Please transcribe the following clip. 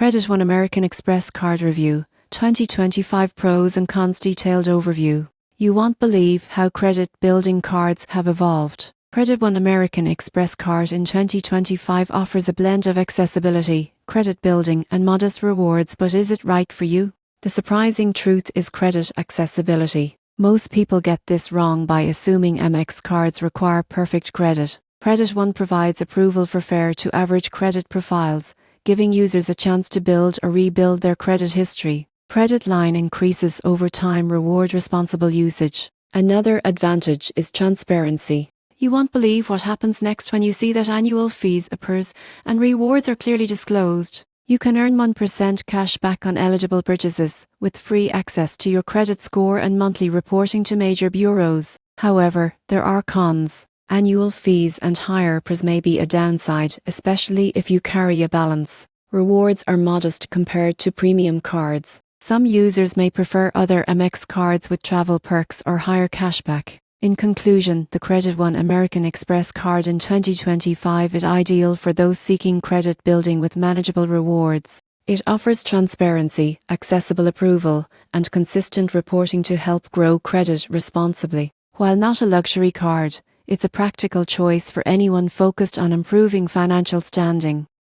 Credit One American Express Card Review, 2025 Pros and Cons Detailed Overview. You won't believe how credit building cards have evolved. Credit One American Express Card in 2025 offers a blend of accessibility, credit building, and modest rewards, but is it right for you? The surprising truth is credit accessibility. Most people get this wrong by assuming Amex cards require perfect credit. Credit One provides approval for fair to average credit profiles, giving users a chance to build or rebuild their credit history. Credit line increases over time, reward responsible usage. Another advantage is transparency. You won't believe what happens next when you see that annual fees appears and rewards are clearly disclosed. You can earn 1% cash back on eligible purchases, with free access to your credit score and monthly reporting to major bureaus. However, there are cons. Annual fees and higher PRs may be a downside, especially if you carry a balance. Rewards are modest compared to premium cards. Some users may prefer other Amex cards with travel perks or higher cashback. In conclusion, the Credit One American Express card in 2025 is ideal for those seeking credit building with manageable rewards. It offers transparency, accessible approval, and consistent reporting to help grow credit responsibly. While not a luxury card, it's a practical choice for anyone focused on improving financial standing.